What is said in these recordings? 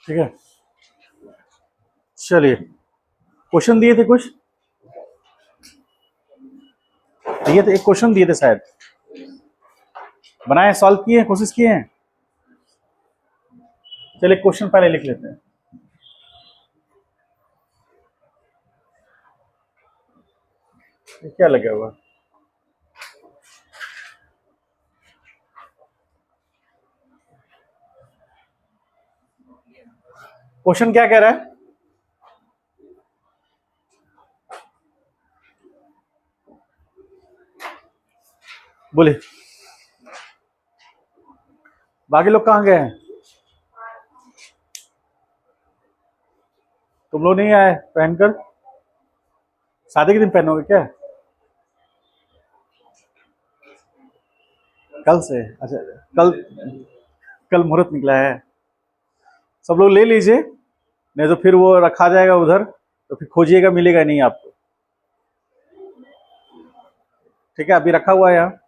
ठीक है, चलिए क्वेश्चन दिए थे कुछ, दिए थे, एक क्वेश्चन दिए थे शायद, बनाए, सॉल्व किए हैं, कोशिश किए हैं। चलिए क्वेश्चन पहले लिख लेते हैं। ये क्या लगा हुआ? क्वेश्चन क्या कह रहा है? बोले, बाकी लोग कहाँ गए हैं? तुम लोग नहीं आए पहनकर? शादी के दिन पहनोगे क्या? कल से? अच्छा, कल, कल मुहूर्त निकला है। सब लोग ले लीजिए, नहीं तो फिर वो रखा जाएगा उधर, तो फिर खोजिएगा, मिलेगा नहीं आपको। ठीक है, अभी रखा हुआ है यहाँ।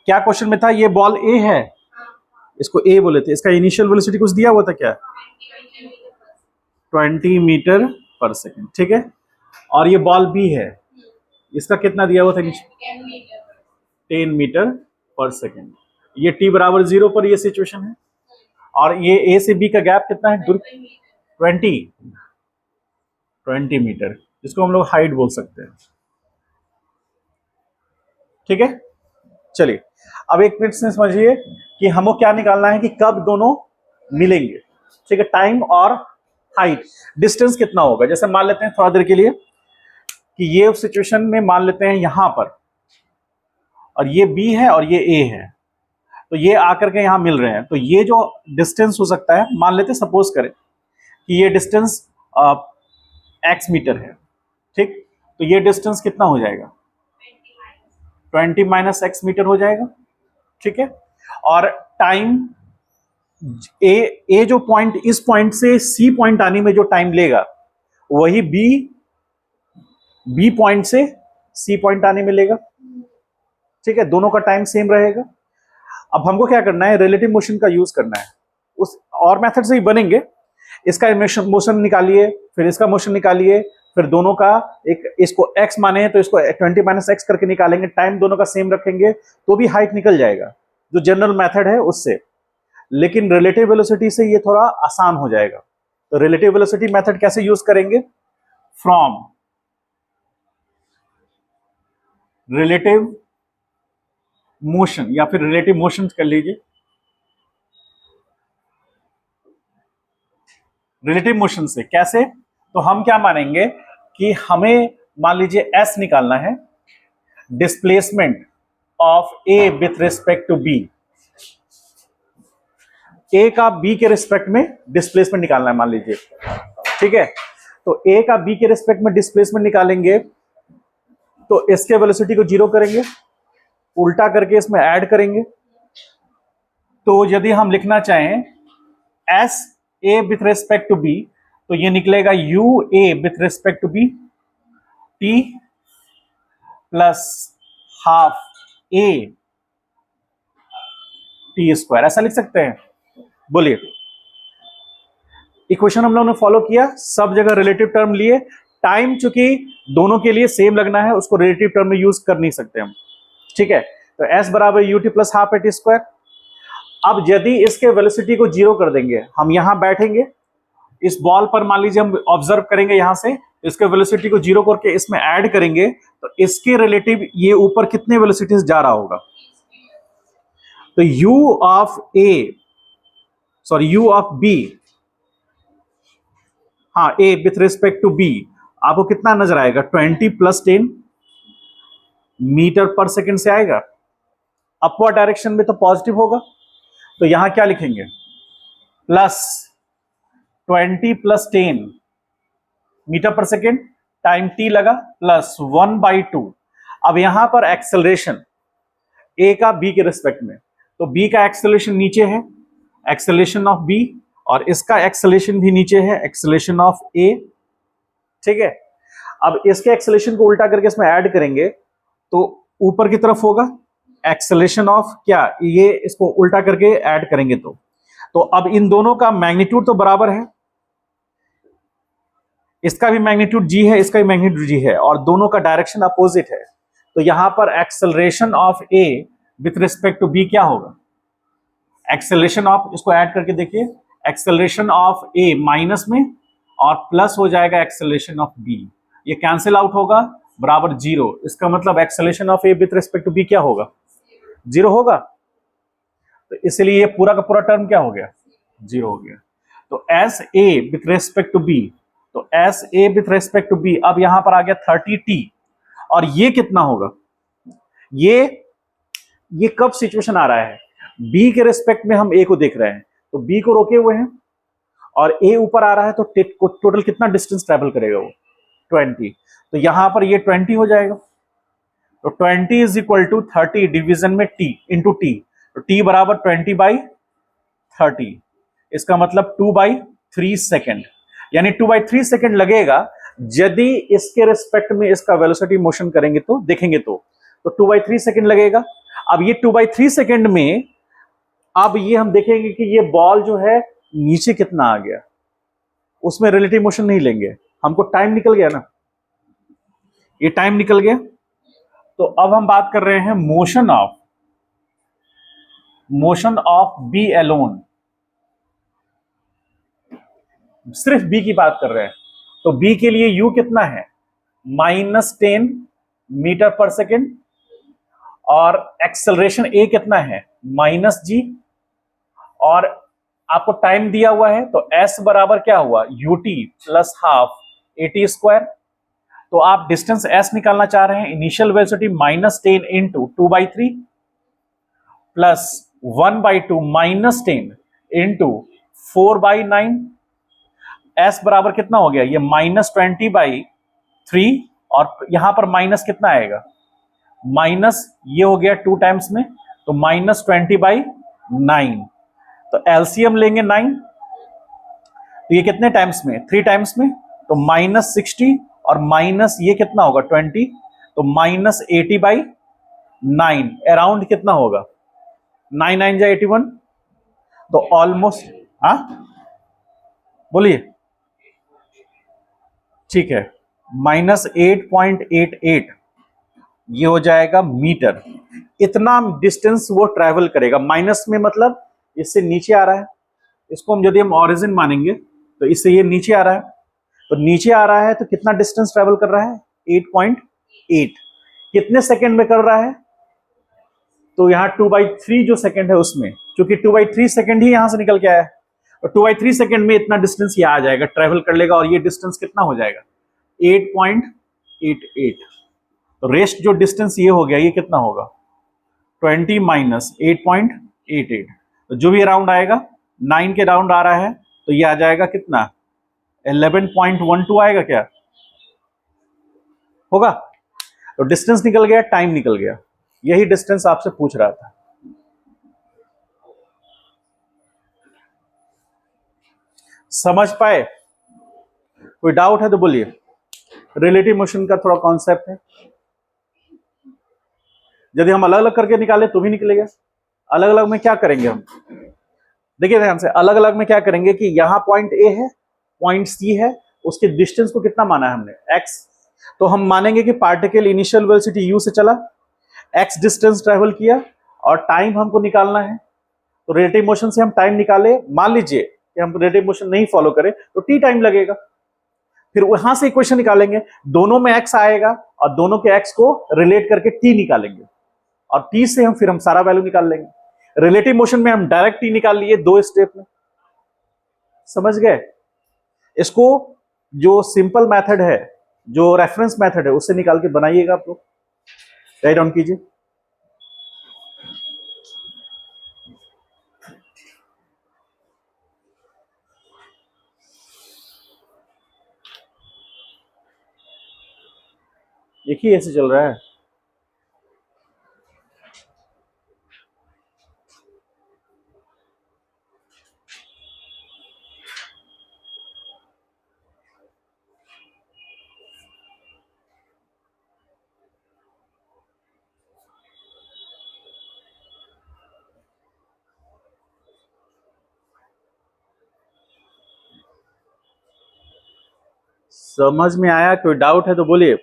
क्या क्वेश्चन में था? ये बॉल ए है, इसको ए बोले थे, इसका इनिशियल वेलोसिटी कुछ दिया हुआ था क्या? 20 मीटर पर सेकेंड। ठीक है, और ये बॉल बी है, इसका कितना दिया हुआ था? 10 मीटर पर सेकेंड। ये टी बराबर 0 पर ये सिचुएशन है, और ये ए से बी का गैप कितना है? 20 मीटर, जिसको हम लोग हाइट बोल सकते हैं। ठीक है, चलिए अब एक मिनट से समझिए कि हमको क्या निकालना है कि कब दोनों मिलेंगे। ठीक है, टाइम और हाइट, डिस्टेंस कितना होगा। जैसे मान लेते हैं थोड़ा देर के लिए कि ये सिचुएशन में मान लेते हैं यहां पर, और ये बी है और ये ए है, तो ये आकर के यहां मिल रहे हैं, तो ये जो डिस्टेंस हो सकता है, मान लेते सपोज करें कि ये डिस्टेंस एक्स मीटर है। ठीक, तो ये डिस्टेंस कितना हो जाएगा? 20 माइनस एक्स मीटर हो जाएगा। ठीक है, और टाइम ए जो पॉइंट, इस पॉइंट से सी पॉइंट आने में जो टाइम लेगा, वही बी पॉइंट से सी पॉइंट आने में लेगा। ठीक है, दोनों का टाइम सेम रहेगा। अब हमको क्या करना है? रिलेटिव मोशन का यूज करना है। उस और मेथड से ही बनेंगे। इसका मोशन निकालिए, फिर इसका मोशन निकालिए, फिर दोनों का, एक इसको x माने तो इसको 20 माइनस एक्स करके निकालेंगे, टाइम दोनों का सेम रखेंगे, तो भी हाइट निकल जाएगा, जो जनरल मेथड है उससे। लेकिन रिलेटिव वेलोसिटी से ये थोड़ा आसान हो जाएगा। तो रिलेटिव वेलोसिटी मेथड कैसे यूज करेंगे? फ्रॉम रिलेटिव मोशन, या फिर रिलेटिव मोशन कर लीजिए। रिलेटिव मोशन से कैसे? तो हम क्या मानेंगे कि हमें मान लीजिए एस निकालना है, displacement of A with respect to B. A का बी के रिस्पेक्ट में डिस्प्लेसमेंट निकालना है मान लीजिए। ठीक है, तो ए का बी के रिस्पेक्ट में डिस्प्लेसमेंट निकालेंगे, तो इसके वेलोसिटी को 0 करेंगे, उल्टा करके इसमें ऐड करेंगे। तो यदि हम लिखना चाहें S A with respect to B, तो ये निकलेगा u A with respect to B t plus half A t square, ऐसा लिख सकते हैं। बोलिए, इक्वेशन हम लोगों ने फॉलो किया, सब जगह रिलेटिव टर्म लिए। टाइम चूंकि दोनों के लिए सेम लगना है, उसको रिलेटिव टर्म में यूज कर नहीं सकते हम। ठीक है, तो एस बराबर U T plus half A t square. अब यदि इसके वेलोसिटी को 0 कर देंगे, हम यहां बैठेंगे, इस बॉल पर मान लीजिए हम ऑब्जर्व करेंगे यहां से, इसके वेलोसिटी को 0 करके इसमें ऐड करेंगे, तो इसके रिलेटिव ये ऊपर कितने वेलोसिटीज जा रहा होगा? तो u of A, sorry u of b, हाँ a with respect to b, आपको कितना नजर आएगा? 20 प्लस 10 मीटर पर सेकेंड से आएगा। अपवर्ड डायरेक्शन में तो पॉजिटिव होगा, तो यहां क्या लिखेंगे? प्लस 20 प्लस 10 मीटर पर सेकेंड, टाइम t लगा, प्लस 1/2। अब यहां पर एक्सेलरेशन a का b के रिस्पेक्ट में, तो b का एक्सेलरेशन नीचे है, एक्सेलरेशन ऑफ b, और इसका एक्सेलेरेशन भी नीचे है, एक्सेलेरेशन ऑफ ए। ठीक है, अब इसके एक्सेलेरेशन को उल्टा करके इसमें ऐड करेंगे तो ऊपर की तरफ होगा एक्सेलेरेशन ऑफ क्या, ये इसको उल्टा करके ऐड करेंगे तो अब इन दोनों का मैग्नीट्यूड तो बराबर है, इसका भी मैग्नीट्यूड जी है, इसका भी मैग्नीट्यूड जी है, और दोनों का डायरेक्शन अपोजिट है। तो यहां पर acceleration of A with respect to B क्या होगा, एक्सेलरेशन ऑफ, इसको ऐड करके देखिए, एक्सेलरेशन ऑफ ए माइनस में और प्लस हो जाएगा एक्सेलरेशन ऑफ बी, ये कैंसिल आउट होगा, बराबर जीरो। इसका मतलब acceleration of A with respect to B क्या होगा, जीरो होगा। तो इसलिए ये पूरा का पूरा टर्म क्या हो गया, जीरो हो गया। तो S A with respect to B, तो S A with respect to B, अब यहां पर आ गया 30t, और ये कितना होगा, ये कब सिचुएशन आ रहा है, बी के रेस्पेक्ट में हम ए को देख रहे हैं, तो बी को रोके हुए हैं और ए ऊपर आ रहा है, तो टोटल कितना डिस्टेंस ट्रेवल करेगा वो, 20। तो यहां पर ये 20 हो जाएगा। तो 20 इज इक्वल टू 30 डिवीजन में टी इंटू टी, तो टी बराबर 20/30, इसका मतलब 2/3 सेकेंड, यानी 2/3 सेकेंड लगेगा। यदि इसके रिस्पेक्ट में इसका वेलोसिटी मोशन करेंगे तो देखेंगे तो 2/3 सेकेंड लगेगा। अब ये 2/3 सेकेंड में अब ये हम देखेंगे कि ये बॉल जो है नीचे कितना आ गया, उसमें रिलेटिव मोशन नहीं लेंगे, हमको टाइम निकल गया ना, ये टाइम निकल गया। तो अब हम बात कर रहे हैं मोशन ऑफ बी एलोन, सिर्फ बी की बात कर रहे हैं। तो बी के लिए यू कितना है, -10 मीटर पर सेकेंड, और एक्सेलरेशन ए कितना है, -g, और आपको टाइम दिया हुआ है, तो s बराबर क्या हुआ, ut प्लस हाफ at²। तो आप डिस्टेंस s निकालना चाह रहे हैं, initial velocity -10 into 2/3 plus 1/2 -10 into 4/9, s बराबर कितना हो गया, ये -20/3, और यहां पर माइनस कितना आएगा, माइनस ये हो गया 2 टाइम्स में, तो -20/9, तो एलसीएम लेंगे 9, तो ये कितने टाइम्स में, 3 टाइम्स में, तो -60, और माइनस ये कितना होगा 20, तो -80/9, अराउंड कितना होगा, 9 9 जा 81, तो ऑलमोस्ट, हाँ बोलिए, ठीक है, -8.88 ये हो जाएगा मीटर, इतना डिस्टेंस वो ट्रैवल करेगा। माइनस में मतलब इससे नीचे आ रहा है, इसको हम यदि हम ऑरिजिन मानेंगे तो इससे ये नीचे आ रहा है, तो नीचे आ रहा है तो कितना डिस्टेंस ट्रैवल कर रहा है, 8.8, कितने सेकंड में कर रहा है, तो यहाँ 2/3 जो सेकंड है उसमें, क्योंकि 2/3 सेकंड ही यहां से निकल के आया है, तो 2/3 सेकंड में इतना डिस्टेंस ये आ जाएगा, ट्रैवल कर लेगा, और ये डिस्टेंस कितना हो जाएगा, 8.88। तो रेस्ट जो डिस्टेंस ये हो गया, ये कितना होगा, 20 माइनस 8.88, तो जो भी राउंड आएगा 9 के राउंड आ रहा है, तो ये आ जाएगा कितना, 11.12 आएगा, क्या होगा। तो डिस्टेंस निकल गया, टाइम निकल गया, यही डिस्टेंस आपसे पूछ रहा था। समझ पाए, कोई डाउट है तो बोलिए। रिलेटिव मोशन का थोड़ा कॉन्सेप्ट है, यदि हम अलग अलग करके निकाले तो भी निकलेगा। अलग अलग में क्या करेंगे हम, देखिए ध्यान से, अलग अलग में क्या करेंगे कि यहां पॉइंट ए है, पॉइंट सी है, उसके डिस्टेंस को कितना माना है हमने, x, तो हम मानेंगे कि पार्टिकल इनिशियल वेलोसिटी u से चला, x डिस्टेंस ट्रेवल किया, और टाइम हमको निकालना है। तो रिलेटिव मोशन से हम टाइम निकाले, मान लीजिए कि हम रिलेटिव मोशन नहीं फॉलो करें तो t टाइम लगेगा, फिर वहां से इक्वेशन निकालेंगे, दोनों में x आएगा और दोनों के x को रिलेट करके t निकालेंगे, और t से हम फिर हम सारा वैल्यू निकाल लेंगे। रिलेटिव मोशन में हम डायरेक्ट t निकाल लिए 2 स्टेप में, समझ गए। इसको जो सिंपल मेथड है, जो रेफरेंस मेथड है, उससे निकाल के बनाइएगा आप लोग, राइट डाउन कीजिए। एक ही ऐसे चल रहा है, समझ में आया? कोई डाउट है तो बोलिए।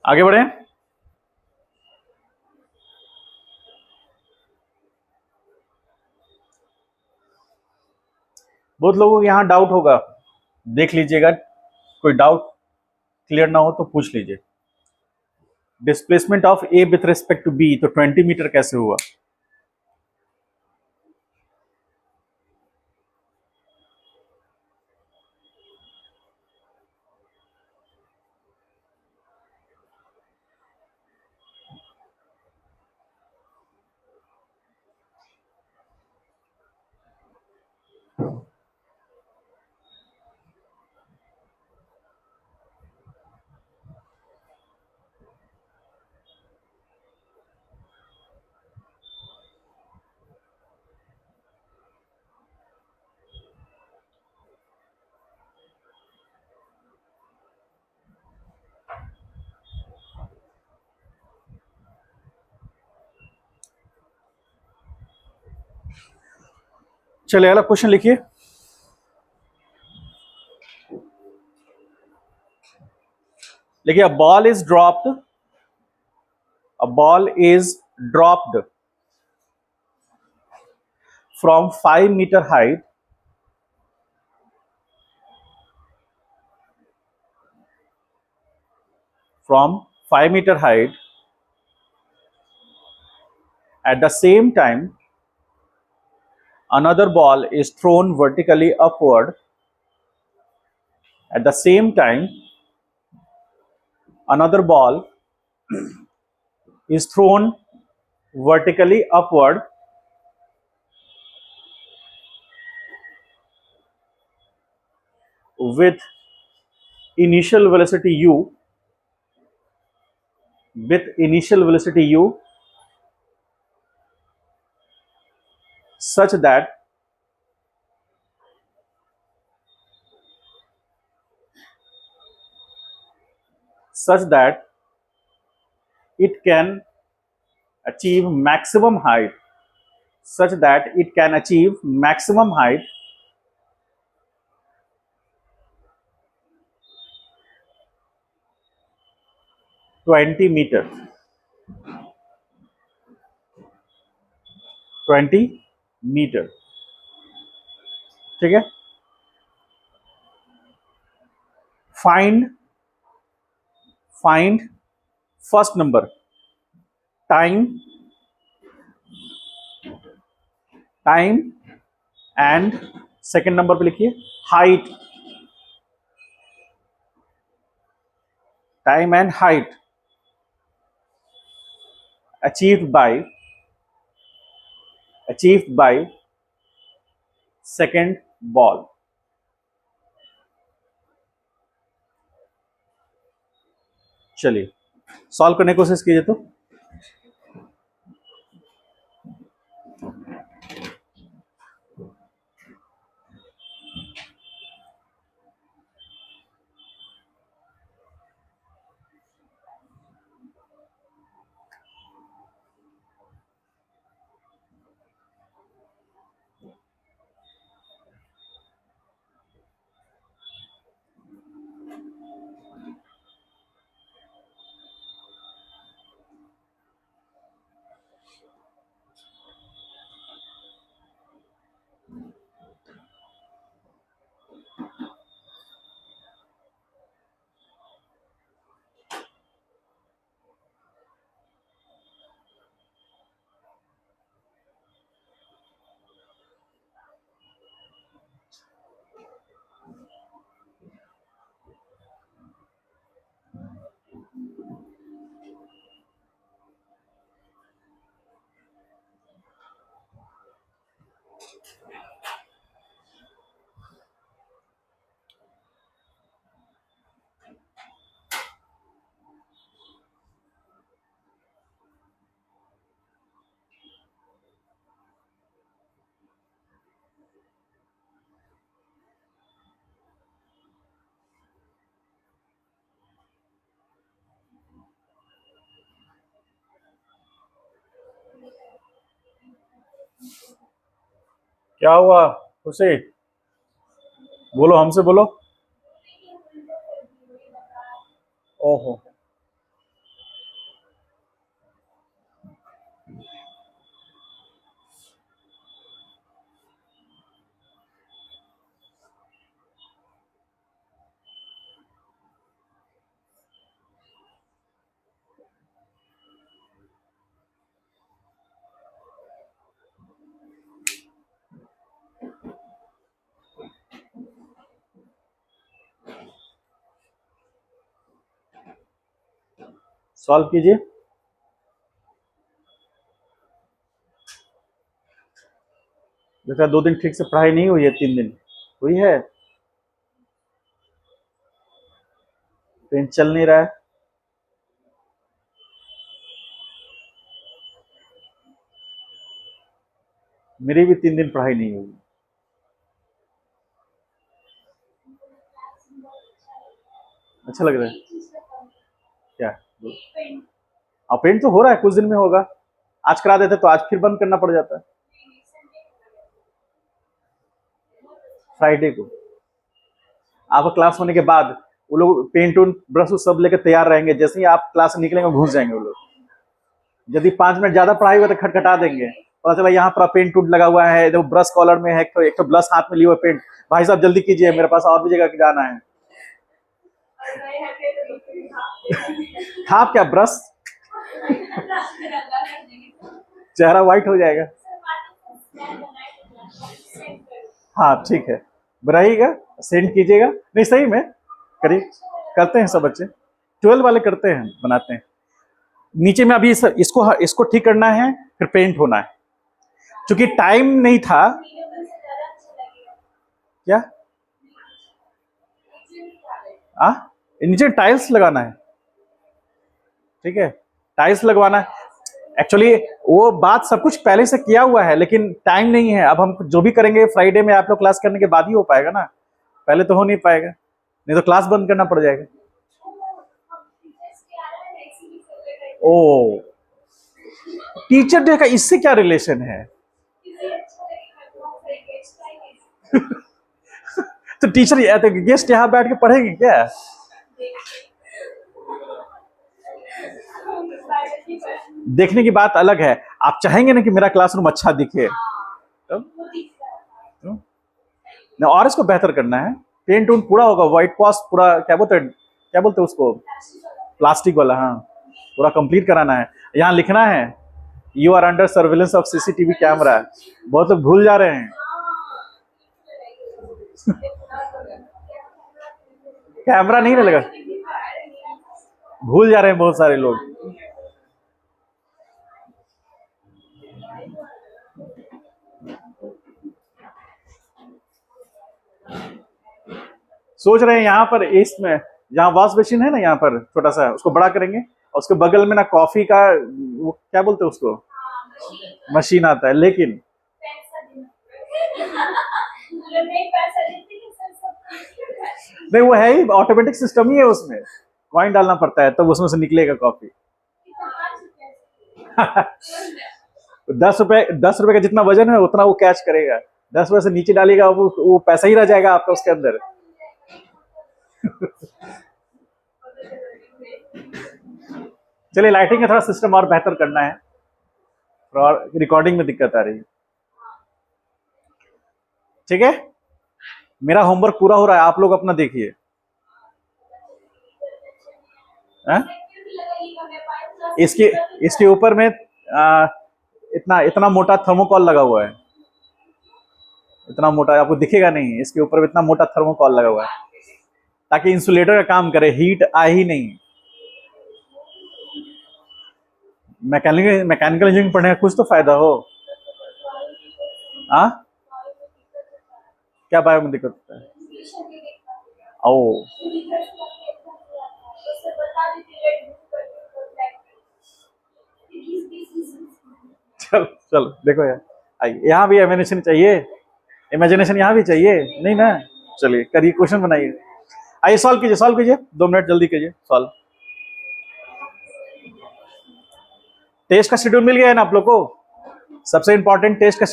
आगे बढ़े। बहुत लोगों को यहाँ डाउट होगा, देख लीजिएगा, कोई डाउट क्लियर ना हो तो पूछ लीजिए। Displacement of A with respect to B, तो 20 मीटर कैसे हुआ? चलिए अगला क्वेश्चन लिखिए। देखिए, a ball is dropped, a ball is dropped from 5 metre height from 5 meter height. At the same time, another ball is thrown vertically upward. At the same time, another ball is thrown vertically upward with initial velocity u, such that it can achieve maximum height, 20 metre, 20 metre. ठीक है। Find first number, time and second number पे लिखिए height, time and height achieved by second ball। चलिए solve करने की कोशिश कीजिए। तो क्या हुआ खुशी? बोलो, हमसे बोलो। ओहो। सॉल्व कीजिए। बेटा 2 दिन ठीक से पढ़ाई नहीं हुई है, 3 दिन हुई है, पेन चल नहीं रहा है। मेरी भी 3 दिन पढ़ाई नहीं हुई। अच्छा लग रहा है क्या? हाँ, पेंट तो हो रहा है, कुछ दिन में होगा। आज करा देते तो आज फिर बंद करना पड़ जाता है। फ्राइडे को आपका क्लास होने के बाद वो लोग पेंट उन ब्रश सब लेकर तैयार रहेंगे, जैसे ही आप क्लास से निकलेंगे घुस जाएंगे वो लोग। यदि 5 मिनट ज्यादा पढ़ाई हुआ तो खटखटा देंगे, पता चला यहाँ पर पेंट उंट लगा हुआ है, देखो ब्रश कॉलर में है, एक तो ब्रश हाथ में लिए हुए पेंट, भाई साहब जल्दी कीजिए मेरे पास और भी जगह जाना है। था क्या ब्रश? चेहरा व्हाइट हो जाएगा। हाँ ठीक है, बनाइएगा, सेंड कीजिएगा। नहीं सही में करिए, करते हैं सब बच्चे, 12 वाले करते हैं, बनाते हैं। नीचे में अभी इसको इसको ठीक करना है, फिर पेंट होना है, क्योंकि टाइम नहीं था। क्या? आ? नीचे टाइल्स लगाना है, ठीक है, टाइल्स लगवाना है। एक्चुअली वो बात सब कुछ पहले से किया हुआ है, लेकिन टाइम नहीं है। अब हम जो भी करेंगे फ्राइडे में आप लोग क्लास करने के बाद ही हो पाएगा ना, पहले तो हो नहीं पाएगा, नहीं तो क्लास बंद करना पड़ जाएगा। ओ, टीचर डे का इससे क्या रिलेशन है? तो टीचर तो गेस्ट यहाँ बैठ के पढ़ेंगे क्या? देखने की बात अलग है, आप चाहेंगे ना कि मेरा क्लासरूम अच्छा दिखे, तो और इसको बेहतर करना है। पेंट उंट पूरा होगा, व्हाइट वॉश पूरा, क्या बोलते हैं उसको, प्लास्टिक वाला, हाँ, पूरा कंप्लीट कराना है। यहाँ लिखना है you are under surveillance of CCTV camera. बहुत लोग भूल जा रहे हैं। कैमरा नहीं लगा, भूल जा रहे हैं बहुत सारे लोग। सोच रहे हैं यहाँ पर इसमें, जहाँ वॉश बेसिन है ना, यहाँ पर छोटा सा उसको बड़ा करेंगे, और उसके बगल में ना कॉफी का वो क्या बोलते हैं उसको, मशीन आता है, लेकिन नहीं वो है ही ऑटोमेटिक सिस्टम ही है, उसमें कॉइन डालना पड़ता है तब तो उसमें से निकलेगा कॉफी। 10 रुपए का जितना वजन है उतना वो कैच करेगा, 10 रुपए से नीचे डालेगा वो पैसा ही रह जाएगा आपका उसके अंदर। चलिए, लाइटिंग का थोड़ा सिस्टम और बेहतर करना है, और रिकॉर्डिंग में दिक्कत आ रही है। ठीक है, मेरा होमवर्क पूरा हो रहा है, आप लोग अपना देखिए। इसके इसके ऊपर में इतना इतना मोटा थर्मोकॉल लगा हुआ है, इतना मोटा, आपको दिखेगा नहीं, इसके ऊपर में इतना मोटा थर्मोकॉल लगा हुआ है ताकि इंसुलेटर का काम करे, हीट आए ही नहीं। मैकेनिकल इंजीनियरिंग पढ़ने का कुछ तो फायदा हो। हाँ, क्या बायो में दिक्कत होता है? ओ, चलो चलो देखो यार, यहाँ भी इमेजिनेशन चाहिए, इमेजिनेशन यहाँ भी चाहिए, नहीं ना? चलिए करिए, क्वेश्चन बनाइए, आइए सॉल्व कीजिए, सॉल्व कीजिए, 2 मिनट जल्दी कीजिए सॉल्व। टेस्ट का शेड्यूल मिल गया है ना आप लोग को? सबसे इंपॉर्टेंट टेस्ट का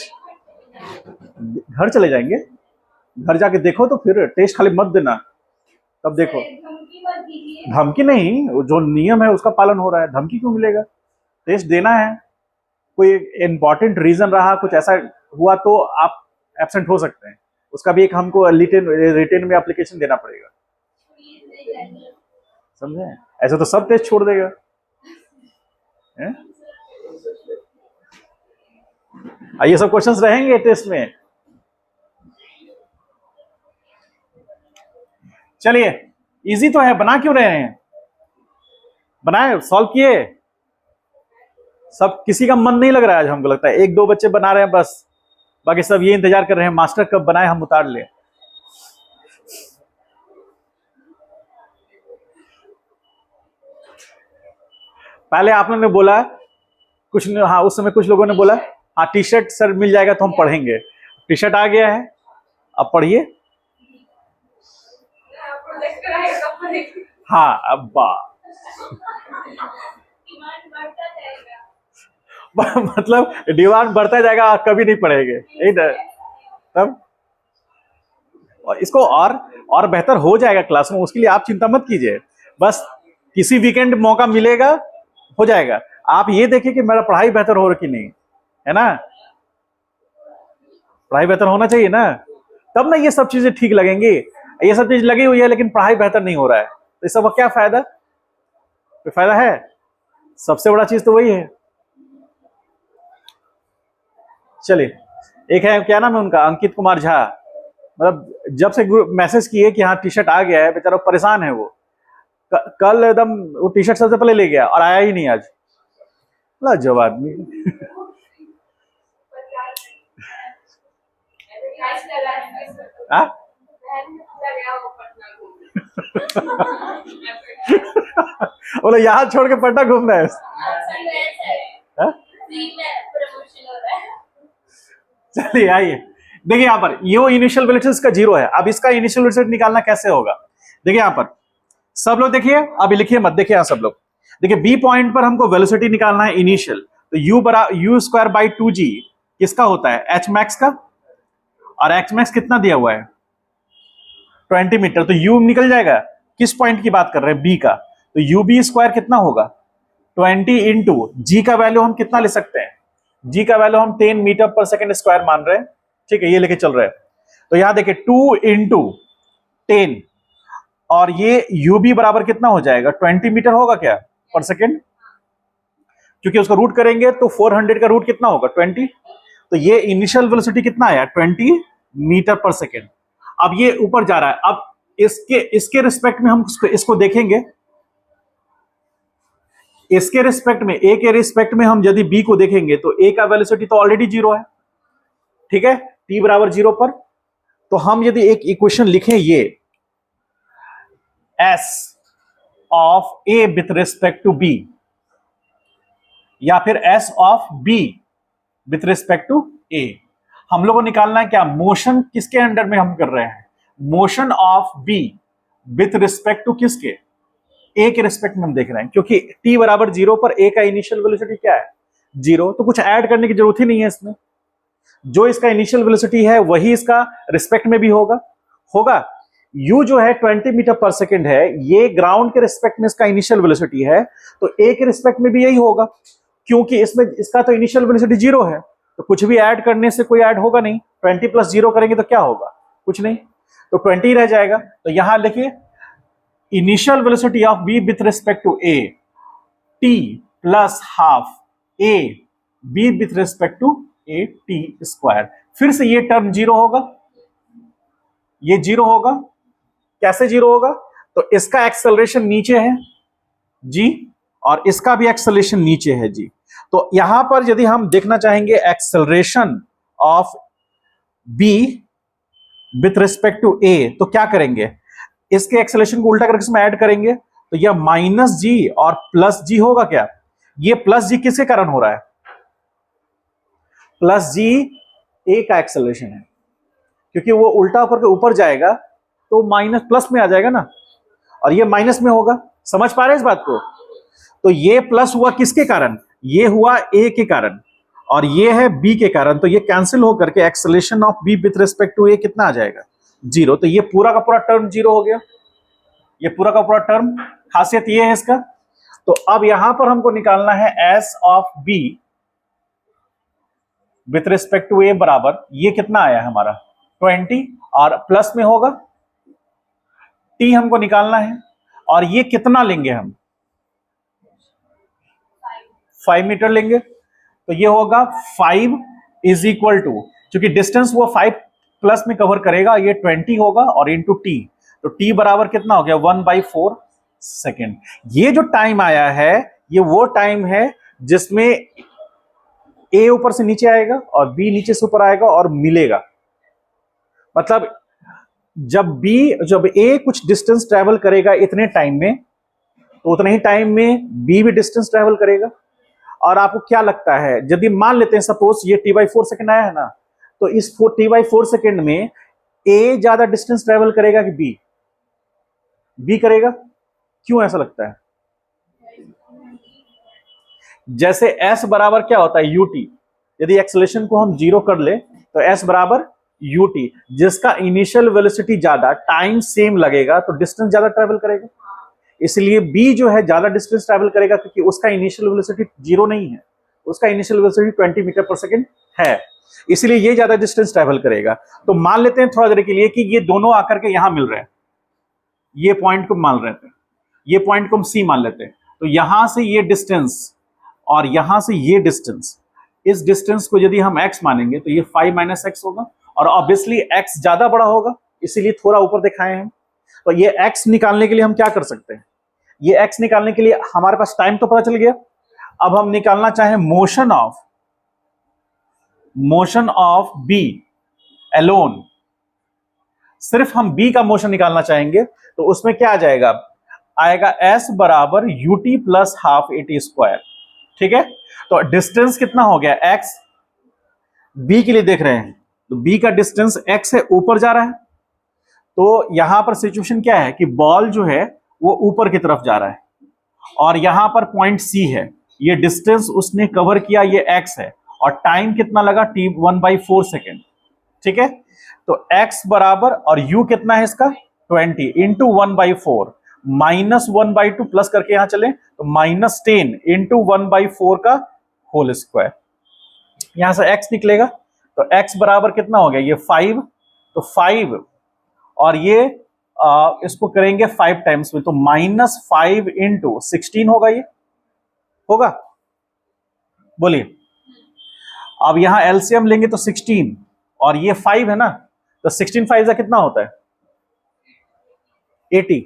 घर चले जाएंगे, घर जाके देखो तो फिर टेस्ट खाली मत देना, तब देखो। धमकी नहीं, जो नियम है उसका पालन हो रहा है, धमकी क्यों मिलेगा? टेस्ट देना है, कोई इंपॉर्टेंट रीजन रहा, कुछ ऐसा हुआ तो आप एब्सेंट हो सकते हैं, उसका भी एक हमको रिटेन में एप्लीकेशन देना पड़ेगा, समझे? ऐसे तो सब टेस्ट छोड़ देगा। ये सब क्वेश्चंस रहेंगे टेस्ट में। चलिए, इजी तो है, बना क्यों रहे हैं? बनाए, सॉल्व किए सब? किसी का मन नहीं लग रहा है आज, हमको लगता है एक दो बच्चे बना रहे हैं बस, बाकी सब ये इंतजार कर रहे हैं मास्टर कब बनाए हम उतार ले। पहले आप लोगों ने बोला कुछ, हाँ उस समय कुछ लोगों ने बोला हाँ टी शर्ट सर मिल जाएगा तो हम पढ़ेंगे, टी शर्ट आ गया है, अब पढ़िए। हाँ अब मतलब डिमांड बढ़ता जाएगा, कभी नहीं पढ़ेंगे, यही तब और इसको और बेहतर हो जाएगा क्लास में, उसके लिए आप चिंता मत कीजिए, बस किसी वीकेंड मौका मिलेगा, हो जाएगा। आप ये देखिए कि मेरा पढ़ाई बेहतर हो रहा कि नहीं, है ना? पढ़ाई बेहतर होना चाहिए ना, तब ना ये सब चीजें ठीक लगेंगी। ये सब चीज लगी हुई है लेकिन पढ़ाई बेहतर नहीं हो रहा है, तो इस सब का क्या फायदा? कोई फायदा है? सबसे बड़ा चीज तो वही है। चलिए, एक है, क्या नाम है उनका, अंकित कुमार झा, मतलब जब से मैसेज किए कि हाँ टी शर्ट आ गया है, बेचारा परेशान है वो, कल एकदम वो टी शर्ट सबसे पहले ले गया और आया ही नहीं आज, लाजवाब आदमी। बोलो यहाँ छोड़ के पटना घूमना है। चलिए आइए, देखिए यहाँ पर ये इनिशियल वेलोसिटी इसका 0 है, अब इसका इनिशियल वेलोसिटी निकालना कैसे होगा? देखिए यहाँ पर सब लोग देखिए, अभी लिखिए मत, देखिए यहाँ सब लोग देखिए, बी पॉइंट पर हमको वेलोसिटी निकालना है इनिशियल, तो u स्क्वायर बाई 2g किसका होता है? एच मैक्स का, और एच मैक्स कितना दिया हुआ है? 20 मीटर, तो u निकल जाएगा। किस पॉइंट की बात कर रहे हैं? बी का, तो यू बी स्क्वायर कितना होगा? 20 इंटू जी का वैल्यू हम कितना ले सकते हैं? जी का वैल्यू हम 10 मीटर पर सेकेंड स्क्वायर मान रहे हैं, ठीक है, ये लेके चल रहे हैं। तो यहां देखिए 2 इंटू 10, और ये यू बी बराबर कितना हो जाएगा? 20 मीटर होगा क्या पर सेकेंड, क्योंकि उसका रूट करेंगे तो 400 का रूट कितना होगा? 20, तो ये इनिशियल वेलोसिटी कितना आया? 20 मीटर पर सेकेंड। अब ये ऊपर जा रहा है, अब इसके रिस्पेक्ट में हम इसको देखेंगे, इसके रिस्पेक्ट में, ए के रिस्पेक्ट में हम यदि बी को देखेंगे तो ए का वेलोसिटी तो ऑलरेडी 0 है, ठीक है, टी बराबर 0 पर। तो हम यदि एक इक्वेशन लिखें, ये S of A with respect to B, या फिर S of B with respect to A, हम लोगों को निकालना है क्या? मोशन किसके अंडर में हम कर रहे हैं? Motion of B with respect to किसके? ए के रिस्पेक्ट में हम देख रहे हैं, क्योंकि टी बराबर 0 पर ए का इनिशियल वेलोसिटी क्या है? 0, तो कुछ ऐड करने की जरूरत ही नहीं है इसमें, जो इसका इनिशियल वेलोसिटी है वही इसका रिस्पेक्ट में भी होगा। u जो है 20 मीटर पर सेकेंड है, ये ग्राउंड के रिस्पेक्ट में इसका इनिशियल वेलोसिटी है, तो a के रिस्पेक्ट में भी यही होगा, क्योंकि इसमें इसका तो इनिशियल वेलोसिटी 0 है, तो कुछ भी ऐड करने से कोई ऐड होगा नहीं, 20 प्लस 0 करेंगे तो क्या होगा? कुछ नहीं, तो 20 रह जाएगा। तो यहां लिखिए initial velocity of b with respect to a, t plus half a b with respect to a t square. फिर से ये टर्म 0 होगा, ये 0 होगा। कैसे 0 होगा? तो इसका एक्सेलरेशन नीचे है g, और इसका भी एक्सेलरेशन नीचे है g। तो यहां पर यदि हम देखना चाहेंगे acceleration of b with respect to a, तो क्या करेंगे? इसके एक्सेलरेशन को उल्टा करके इसमें ऐड करेंगे, तो यह माइनस जी और प्लस जी होगा क्या? ये प्लस जी किसके कारण हो रहा है? प्लस जी ए का एक्सेलरेशन है, क्योंकि वो उल्टा करके ऊपर जाएगा तो माइनस प्लस में आ जाएगा ना, और ये माइनस में होगा। समझ पा रहे हैं इस बात को? तो ये प्लस हुआ किसके कारण? ये हुआ ए के कारण, और ये है बी के कारण, तो ये कैंसिल होकर के acceleration of B with respect to A कितना आ जाएगा, 0। तो ये पूरा का पूरा टर्म 0 हो गया, ये पूरा का पूरा टर्म। खासियत ये है इसका। तो अब यहां पर हमको निकालना है S of B with respect to A बराबर, ये कितना आया हमारा 20, और प्लस में होगा टी हमको निकालना है, और ये कितना लेंगे हम 5 मीटर लेंगे। तो ये होगा 5 इज इक्वल टू, क्योंकि डिस्टेंस वो 5 प्लस में कवर करेगा, ये 20 होगा और इंटू टी, तो टी बराबर कितना हो गया 1/4 सेकेंड। ये जो टाइम आया है ये वो टाइम है जिसमें ए ऊपर से नीचे आएगा और बी नीचे से ऊपर आएगा और मिलेगा। मतलब जब ए कुछ डिस्टेंस ट्रेवल करेगा इतने टाइम में, तो उतने ही टाइम में बी भी डिस्टेंस ट्रेवल करेगा। और आपको क्या लगता है, यदि मान लेते हैं सपोज ये t/4 सेकेंड आया है ना, तो इस t/4 सेकेंड में ए ज्यादा डिस्टेंस ट्रेवल करेगा कि बी? बी करेगा। क्यों ऐसा लगता है? जैसे s बराबर क्या होता है ut, यदि एक्सेलरेशन को हम 0 कर ले तो s बराबर ut, जिसका इनिशियल वेलोसिटी ज्यादा, टाइम सेम लगेगा, तो डिस्टेंस ज्यादा ट्रेवल करेगा। इसलिए b जो है ज्यादा डिस्टेंस ट्रेवल करेगा, क्योंकि उसका इनिशियल वेलोसिटी 0 नहीं है, उसका इनिशियल वेलोसिटी 20 मीटर पर सेकेंड है, इसलिए ये ज्यादा डिस्टेंस ट्रेवल करेगा। तो मान लेते हैं थोड़ा देर के लिए कि ये दोनों आकर के यहां मिल रहे हैं, ये पॉइंट को मान रहे थे, ये पॉइंट को हम सी मान लेते हैं। तो यहां से ये डिस्टेंस और यहां से ये डिस्टेंस, इस डिस्टेंस को यदि हम x मानेंगे तो ये 5 - x होगा, और ऑब्वियसली x ज्यादा बड़ा होगा, इसीलिए थोड़ा ऊपर दिखाए हैं। तो ये x निकालने के लिए हम क्या कर सकते हैं, ये x निकालने के लिए हमारे पास टाइम तो पता चल गया। अब हम निकालना चाहें मोशन ऑफ b एलोन, सिर्फ हम b का मोशन निकालना चाहेंगे, तो उसमें क्या आ जाएगा, आएगा s बराबर ut प्लस हाफ at²। ठीक है, तो डिस्टेंस कितना हो गया x, b के लिए देख रहे हैं, तो b का डिस्टेंस x है, ऊपर जा रहा है। तो यहां पर सिचुएशन क्या है कि बॉल जो है वो ऊपर की तरफ जा रहा है, और यहां पर पॉइंट C है, ये डिस्टेंस उसने कवर किया, ये x है, और टाइम कितना लगा t 1/4 सेकेंड। ठीक है, तो x बराबर, और u कितना है इसका 20 इंटू 1/4 माइनस 1/2 प्लस करके यहां चले तो -10 इंटू 1/4 का होल स्क्वायर, यहां से x निकलेगा। तो x बराबर कितना हो गया, ये 5, तो 5, और ये इसको करेंगे 5 टाइम्स में, तो -5 इंटू 16 होगा, ये होगा, बोलिए। अब यहां एलसीएम लेंगे तो 16, और ये 5 है ना, तो 16 5 का कितना होता है 80,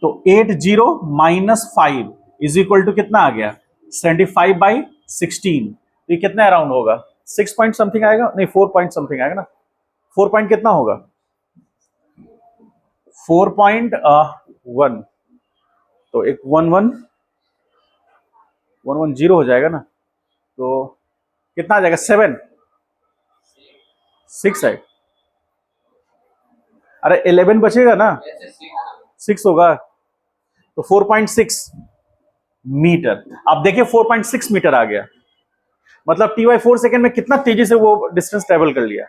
तो 80 - 5 इज इक्वल टू कितना आ गया 75/16। तो ये कितना अराउंड होगा 6 पॉइंट समथिंग आएगा, नहीं 4 पॉइंट समथिंग आएगा ना, 4 पॉइंट कितना होगा 4.1, तो एक 110 हो जाएगा ना, तो कितना आ जाएगा 7 6 है, अरे 11 बचेगा ना, 6 होगा, तो 4.6 मीटर। अब देखिए 4.6 मीटर आ गया, मतलब t/4 सेकेंड में कितना तेजी से वो डिस्टेंस ट्रेवल कर लिया।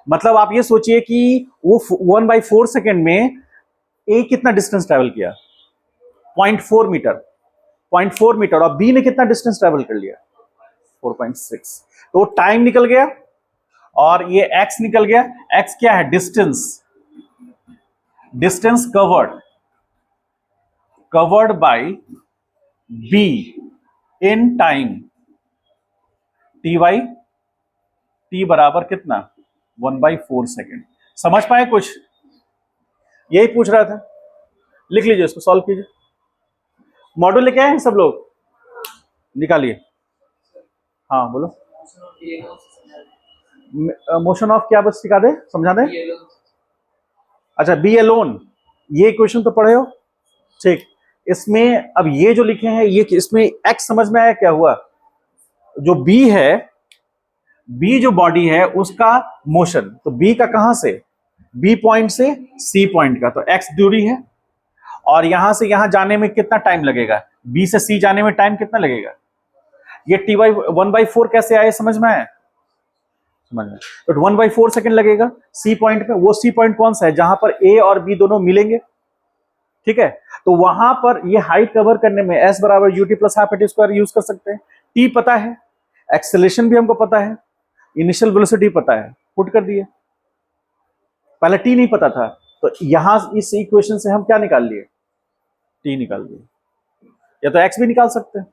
मतलब आप ये सोचिए कि वो 1/4 सेकेंड में ए कितना डिस्टेंस ट्रेवल किया 0.4 मीटर, 0.4 मीटर, और बी ने कितना डिस्टेंस ट्रेवल कर लिया 4.6। तो टाइम निकल गया और ये x निकल गया। x क्या है, distance covered by b in time t बराबर कितना 1/4 सेकेंड। समझ पाए कुछ, यही पूछ रहा था, लिख लीजिए, इसको सॉल्व कीजिए। मॉड्यूल लेके आए हैं सब लोग, निकालिए। हाँ बोलो, मोशन ऑफ क्या, बस सिखा दे, समझा दे। अच्छा, बी एलोन, ये क्वेश्चन तो पढ़े हो, ठीक। इसमें अब ये जो लिखे हैं, ये इसमें एक्स समझ में आया क्या हुआ, जो बी है, बी जो बॉडी है उसका मोशन, तो बी का कहां से, बी पॉइंट से सी पॉइंट का, तो एक्स दूरी है, और यहां से यहां जाने में कितना टाइम लगेगा, बी से सी जाने में टाइम कितना लगेगा, ये टी बाई 1/4 कैसे आए, समझ में आया? समझ में। तो 1/4 सेकंड लगेगा सी पॉइंट पे। वो सी पॉइंट कौन सा है? जहां पर ए और बी दोनों मिलेंगे, ठीक है। तो वहां पर ये हाइट कवर करने में एस बराबर UT plus half eighty square use कर सकते हैं। टी पता है, एक्सेलेरेशन भी हमको पता है, इनिशियल वेलोसिटी पता है, पुट कर दिए। पहले टी नहीं पता था, तो यहां इस इक्वेशन से हम क्या निकाल लिए? टी निकाल लिए। या तो एक्स भी निकाल सकते हैं।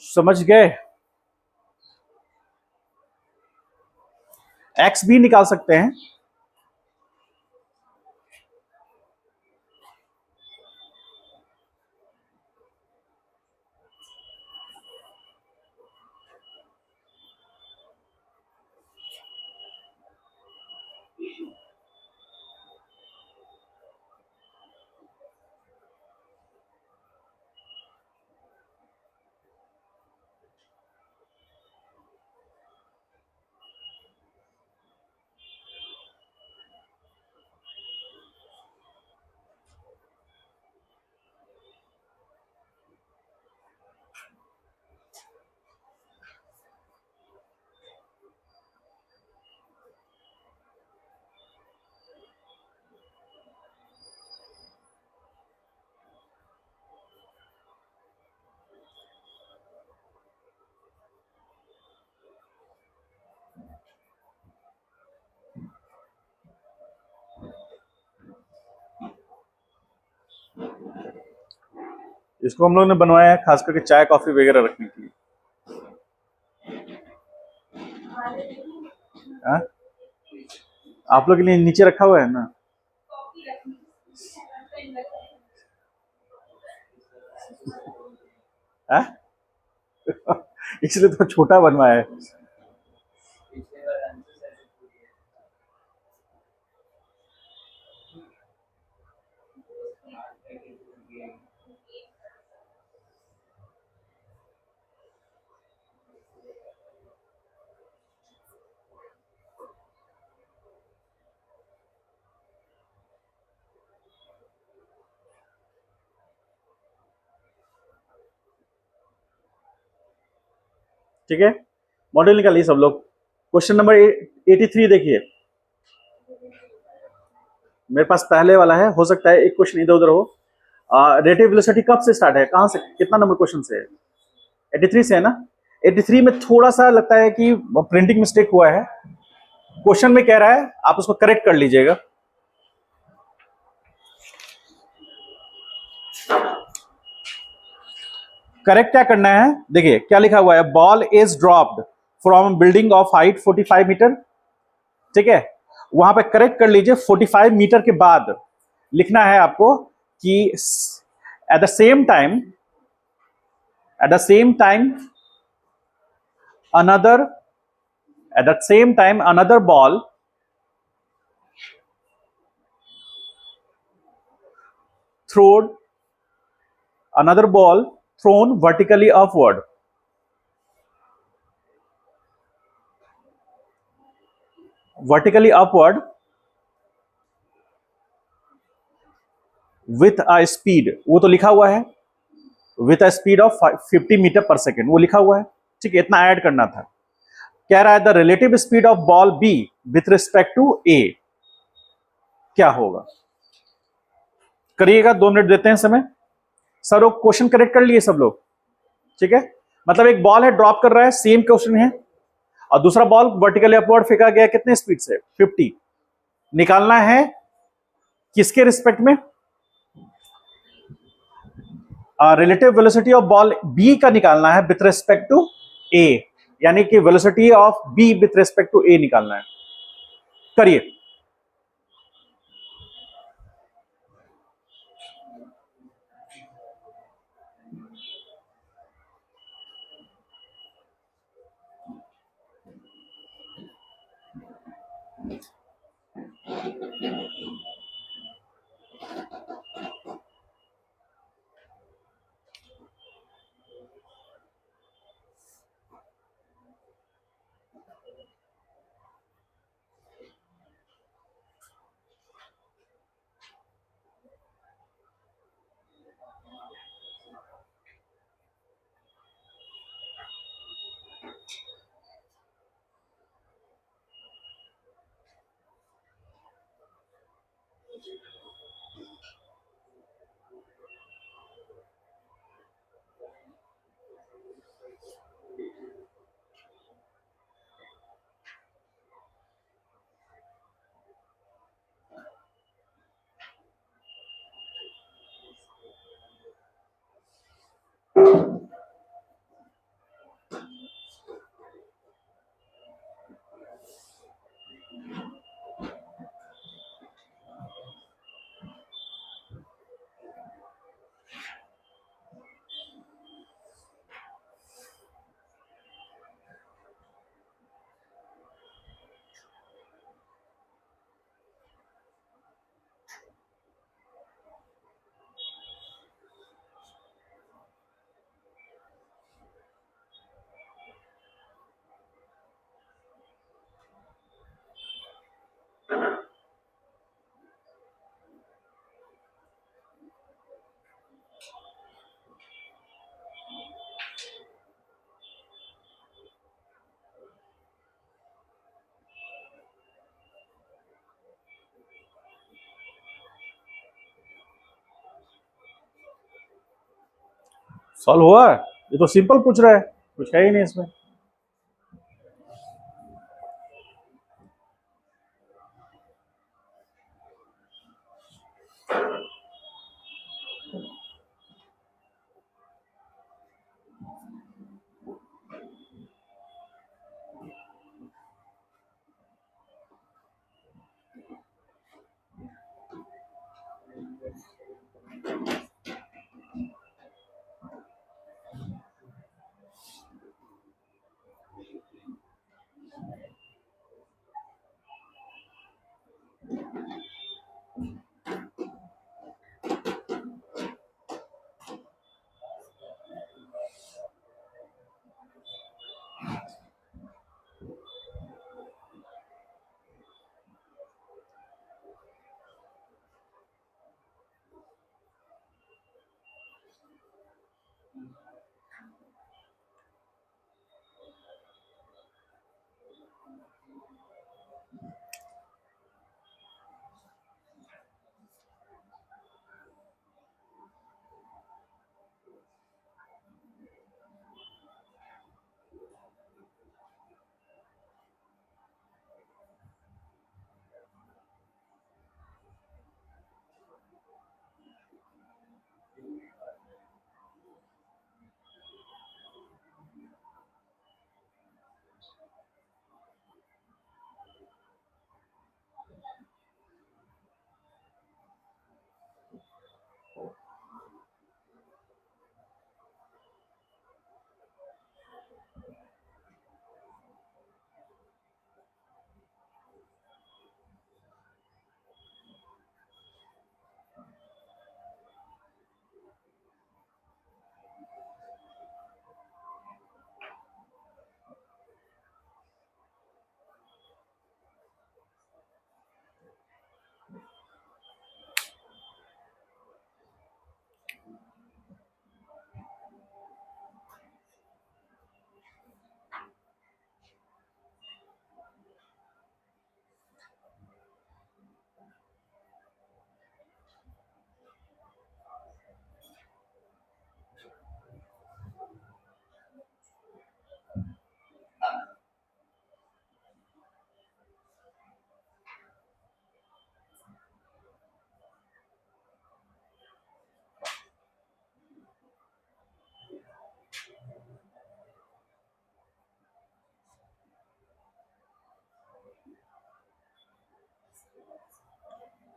समझ गए? एक्स भी निकाल सकते हैं। इसको हम लोग ने बनवाया है खास करके चाय कॉफी वगैरह रखने के लिए। हाँ? आप लोग के लिए नीचे रखा हुआ है ना। हाँ? इसलिए तो छोटा बनवाया है। ठीक है, मॉडल निकालिए सब लोग। क्वेश्चन नंबर 83 देखिए, मेरे पास पहले वाला है, हो सकता है एक क्वेश्चन इधर उधर हो। रेटिव वेलोसिटी कब से स्टार्ट है, कहां से, कितना नंबर क्वेश्चन से है? 83 से है ना। 83 में थोड़ा सा लगता है कि प्रिंटिंग मिस्टेक हुआ है। क्वेश्चन में कह रहा है, आप उसको करेक्ट कर लीजिएगा। करेक्ट क्या करना है, देखिए क्या लिखा हुआ है, ball is dropped from building of height 45 metre. ठीक है, वहां पे करेक्ट कर लीजिए। 45 मीटर के बाद लिखना है आपको कि at the same time, at the same time another, at the same time another ball थ्रोड, another ball thrown vertically upward, vertically upward with a speed, वो तो लिखा हुआ है with a speed of 50 metre पर सेकेंड, वो लिखा हुआ है। ठीक है, इतना ऐड करना था। कह रहा है the relative speed of ball B with respect to A क्या होगा। करिएगा, 2 मिनट देते हैं समय। सर वो क्वेश्चन करेक्ट कर लिए सब लोग? ठीक है, मतलब एक बॉल है, ड्रॉप कर रहा है, सेम क्वेश्चन है, और दूसरा बॉल वर्टिकली अपवर्ड फेंका गया कितने स्पीड से? 50। निकालना है किसके रिस्पेक्ट में? Relative velocity of ball B का निकालना है विथ रिस्पेक्ट टू ए, यानी कि velocity of B with respect to A निकालना है। करिए। सॉल्व हुआ? ये तो सिंपल पूछ रहा है, कुछ है ही नहीं इसमें।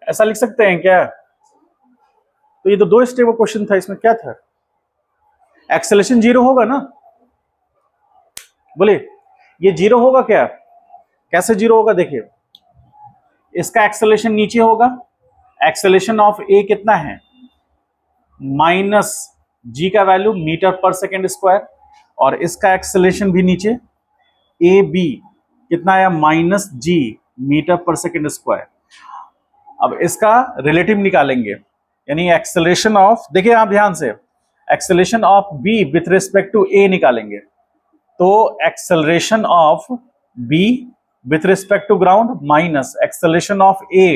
ऐसा लिख सकते हैं क्या? तो ये तो दो स्टेप का क्वेश्चन था, इसमें क्या था? एक्सेलेरेशन जीरो होगा ना? बोले ये जीरो होगा क्या? कैसे जीरो होगा? देखिए, इसका एक्सेलेरेशन नीचे होगा, एक्सेलेरेशन ऑफ ए कितना है? माइनस जी का वैल्यू मीटर पर सेकेंड स्क्वायर, और इसका एक्सेलेरेशन भी नीचे, ए बी कितना है? माइनस जी मीटर पर सेकेंड स्क्वायर। अब इसका रिलेटिव निकालेंगे, यानी एक्सेलरेशन ऑफ, देखिए आप ध्यान से, acceleration of B with respect to A निकालेंगे, तो acceleration of B with respect to ground minus acceleration of A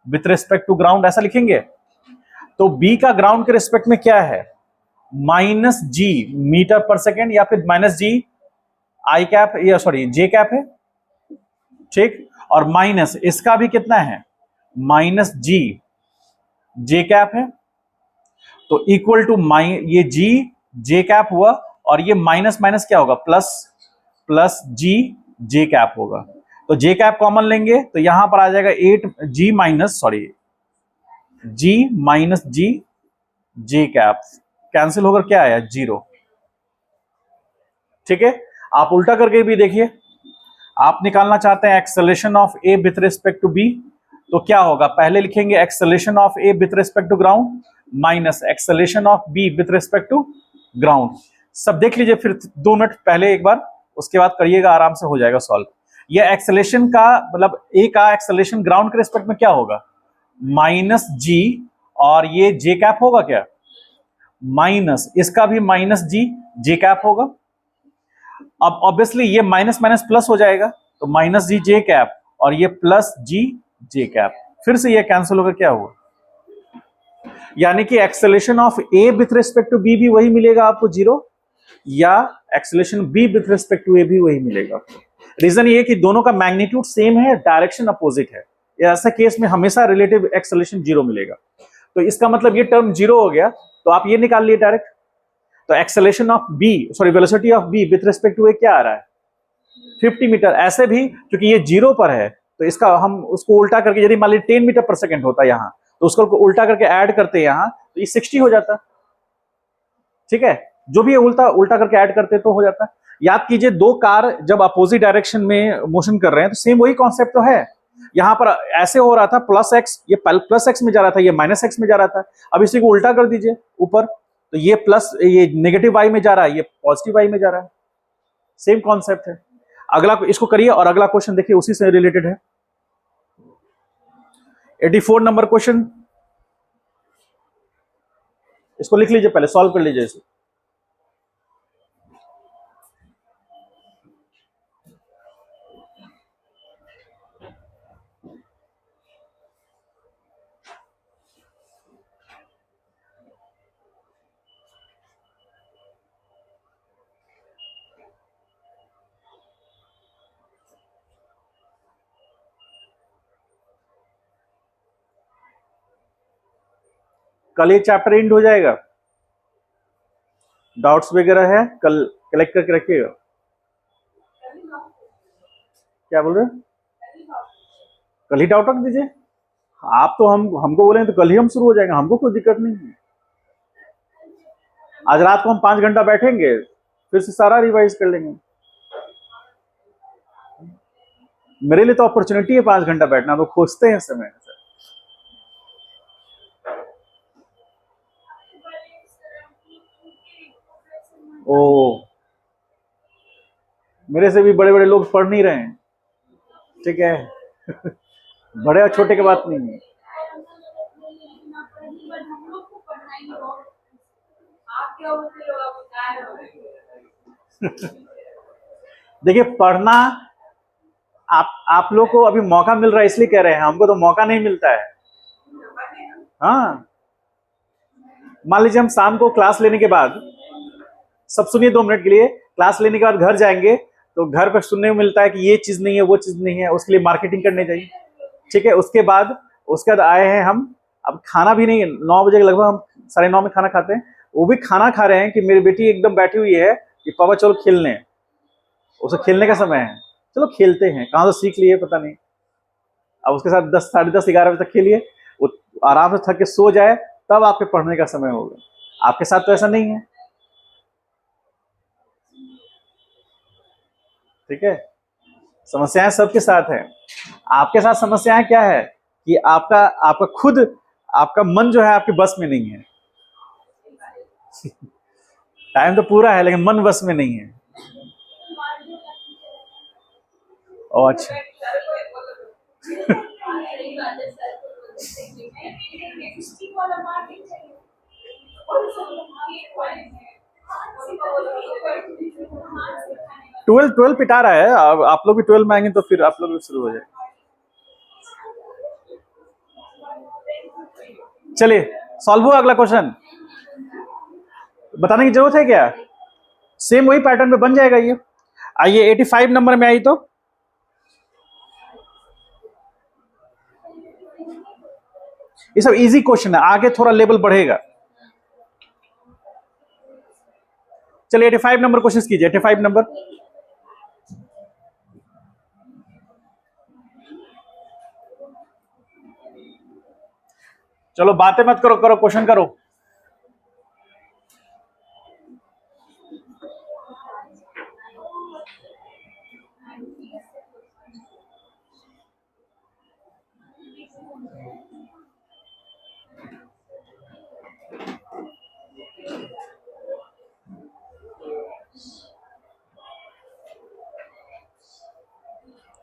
with respect to ground, ऐसा लिखेंगे। तो बी का ग्राउंड के रिस्पेक्ट में क्या है? माइनस जी मीटर पर सेकेंड, या फिर माइनस जी आई कैप, या सॉरी जे कैप है, ठीक, और माइनस इसका भी कितना है? माइनस जी जे कैप है, तो इक्वल टू ये जी जे कैप हुआ, और ये माइनस माइनस क्या होगा? प्लस, प्लस जी जे कैप होगा। तो जे कैप कॉमन लेंगे तो यहां पर आ जाएगा 8 जी माइनस, सॉरी जी माइनस जी जे कैप, कैंसिल होकर क्या आया? जीरो। ठीक है, आप उल्टा करके भी देखिए, आप निकालना चाहते हैं acceleration of A with respect to B, तो क्या होगा? पहले लिखेंगे acceleration of A with respect to ground minus acceleration of B with respect to ground. सब देख लीजिए फिर 2 मिनट पहले एक बार, उसके बाद करिएगा, आराम से हो जाएगा सॉल्व। ये एक्सेलरेशन का मतलब ए का एक्सेलरेशन ग्राउंड के रिस्पेक्ट में क्या होगा? माइनस जी, और ये जे कैप होगा क्या? माइनस इसका भी माइनस जी जे कैप होगा। अब ऑब्वियसली ये माइनस माइनस प्लस हो जाएगा, तो माइनस जी जे कैप, और ये प्लस जी जे कैप, फिर से ये कैंसिल होकर क्या हुआ? यानी कि acceleration of A with respect to B भी वही मिलेगा आपको 0, या acceleration B with respect to A भी वही मिलेगा आपको। रीजन ये कि दोनों का मैग्नीट्यूड सेम है, डायरेक्शन अपोजिट है, ऐसा केस में हमेशा रिलेटिव एक्सेलरेशन 0 मिलेगा। तो इसका मतलब ये टर्म 0 हो गया, तो आप ये निकाल लिए डायरेक्ट। तो acceleration of B, sorry velocity of B with respect to A क्या आ रहा है 50 मीटर। ऐसे भी क्योंकि ये 0 पर है, तो इसका हम उसको उल्टा करके, यदि मान लीजिए 10 मीटर पर सेकेंड होता है यहाँ, तो उसको उल्टा करके ऐड करते हैं यहाँ, तो ये 60 हो जाता। ठीक है, जो भी उल्टा उल्टा करके ऐड करते तो हो जाता। याद कीजिए, दो कार जब अपोजिट डायरेक्शन में मोशन कर रहे हैं तो सेम वही कॉन्सेप्ट तो है। यहां पर ऐसे हो रहा था प्लस एक्स, ये प्लस एक्स में जा रहा था, ये माइनस एक्स में जा रहा था। अब इसी को उल्टा कर दीजिए ऊपर, तो ये प्लस, ये नेगेटिव वाई में जा रहा है, ये पॉजिटिव वाई में जा रहा है। सेम कॉन्सेप्ट है। अगला इसको करिए, और अगला क्वेश्चन देखिए उसी से रिलेटेड है। 84 नंबर क्वेश्चन, इसको लिख लीजिए, पहले सॉल्व कर लीजिए इसे। कल ये चैप्टर एंड हो जाएगा। डाउट्स वगैरह है कल कलेक्ट करके रखिएगा। क्या बोल रहे हैं? कल ही डाउट रख दीजिए। आप तो हमको बोले तो कल ही हम शुरू हो जाएंगे, हमको कोई दिक्कत नहीं है। आज रात को हम 5 घंटा बैठेंगे, फिर से सारा रिवाइज कर लेंगे। मेरे लिए तो अपॉर्चुनिटी है 5 घंटा बैठना, तो खोजते हैं समय। ओ, मेरे से भी बड़े बड़े लोग पढ़ नहीं रहे हैं। ठीक है बड़े और छोटे की बात नहीं है। देखिए, पढ़ना आप लोग को अभी मौका मिल रहा है इसलिए कह रहे हैं, हमको तो मौका नहीं मिलता है। हाँ, मान लीजिए हम शाम को क्लास लेने के बाद, सब सुनिए 2 मिनट के लिए, क्लास लेने के बाद घर जाएंगे तो घर पर सुनने को मिलता है कि ये चीज नहीं है, वो चीज नहीं है, उसके लिए मार्केटिंग करने चाहिए। ठीक है, उसके बाद आए हैं हम, अब खाना भी नहीं, 9 बजे लगभग हम 9:30 में खाना खाते हैं, वो भी खाना खा रहे हैं कि मेरी बेटी एकदम बैठी हुई है कि पापा चलो खेलने, उसे खेलने का समय है, चलो खेलते हैं। कहाँ से सीख लिए पता नहीं। अब उसके साथ 10, 10:30, 11 बजे तक खेलिए, वो आराम से थक के सो जाए, तब आपके पढ़ने का समय होगा। आपके साथ तो ऐसा नहीं है। ठीक है, समस्याएं सबके साथ है। आपके साथ समस्याएं क्या है कि आपका आपका खुद आपका मन जो है आपके बस में नहीं है। टाइम तो पूरा है लेकिन मन बस में नहीं है। ओ अच्छा ट्वेल्व पिटा रहा है। आप लोग भी 12 में आएंगे तो फिर आप लोग भी शुरू हो जाए। चलिए सॉल्व हुआ अगला क्वेश्चन। बताने की जरूरत है क्या? सेम वही पैटर्न में बन जाएगा ये। आइए 85 नंबर में आई, तो ये सब इजी क्वेश्चन है, आगे थोड़ा लेवल बढ़ेगा। चलिए 85 नंबर क्वेश्चन कीजिए। 85 नंबर, चलो बातें मत करो, करो क्वेश्चन करो।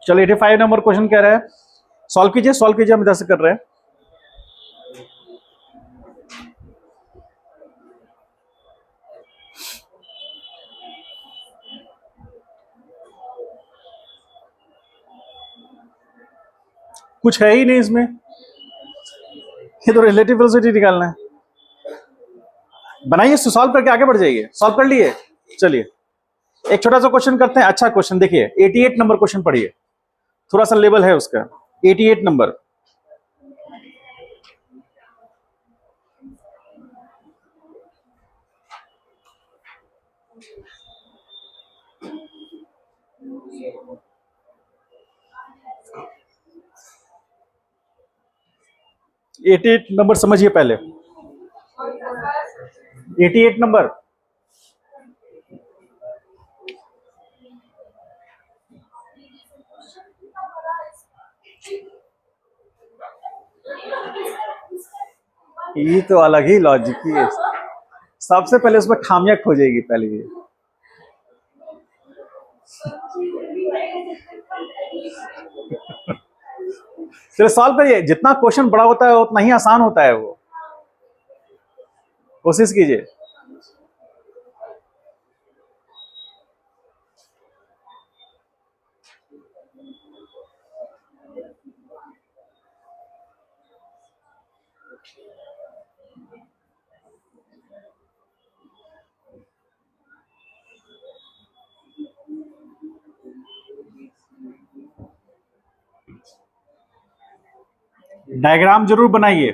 चलो 85 नंबर क्वेश्चन कह रहा है, सॉल्व कीजिए, सॉल्व कीजिए, हम इधर से कर रहे हैं। कुछ है ही नहीं इसमें, ये तो रिलेटिव वेलोसिटी निकालना है। बनाइए, सॉल्व करके आगे बढ़ जाइए। सॉल्व कर लिए? चलिए एक छोटा सा क्वेश्चन करते हैं। अच्छा क्वेश्चन देखिए, 88 नंबर क्वेश्चन पढ़िए, थोड़ा सा लेवल है उसका। 88 नंबर, एटी एट नंबर समझिए पहले। 88 नंबर, ये तो अलग ही लॉजिक ही है। सबसे पहले उसमें खामियां खोजेगी पहले ये। चलो सॉल्व करिए, जितना क्वेश्चन बड़ा होता है उतना ही आसान होता है वो, कोशिश कीजिए। डायग्राम जरूर बनाइए।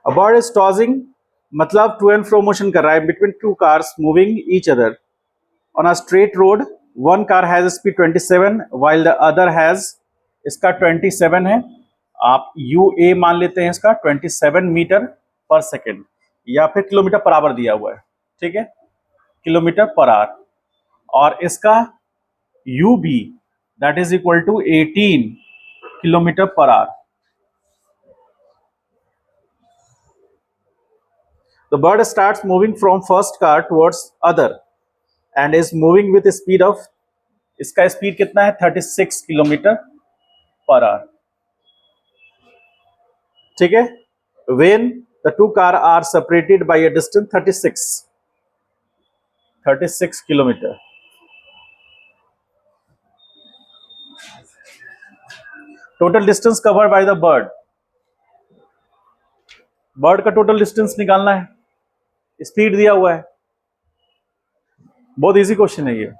A bird is tossing, मतलब टू एंड फ्रो मोशन कर रहा है between two cars moving each other on a straight road. One car has speed 27 while the other has, इसका 27 है, आप यू ए मान लेते हैं इसका 27 मीटर पर सेकेंड, या फिर किलोमीटर पर आवर दिया हुआ है, ठीक है, किलोमीटर पर आवर। और इसका u B that is equal to 18 kilometre per hour. The bird starts moving from first car towards other and is moving with a speed of, इसका speed कितना है 36 किलोमीटर पर आवर, ठीक है। When the two car are separated by a distance 36 kilometre. Total distance covered by the bird, bird का total distance निकालना है, speed दिया हुआ है, बहुत इजी क्वेश्चन है ये।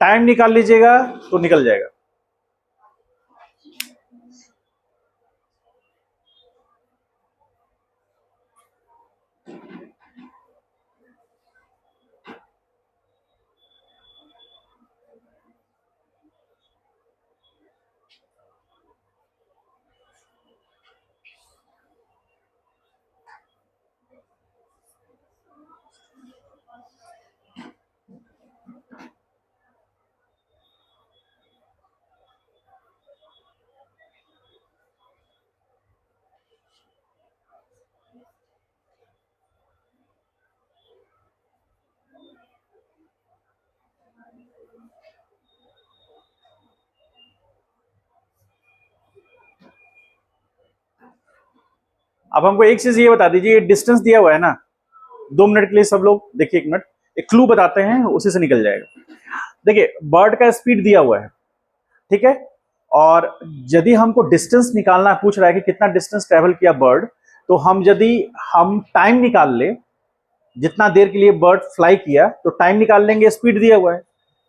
टाइम निकाल लीजिएगा तो निकल जाएगा। अब हमको एक चीज ये बता दीजिए, डिस्टेंस दिया हुआ है ना, 2 मिनट के लिए सब लोग देखिए, 1 मिनट, एक क्लू बताते हैं, उसी से निकल जाएगा। देखिए बर्ड का स्पीड दिया हुआ है, ठीक है, और यदि हमको डिस्टेंस निकालना पूछ रहा है कि कितना डिस्टेंस ट्रेवल किया बर्ड, तो हम टाइम निकाल ले, जितना देर के लिए बर्ड फ्लाई किया तो टाइम निकाल लेंगे, स्पीड दिया हुआ है,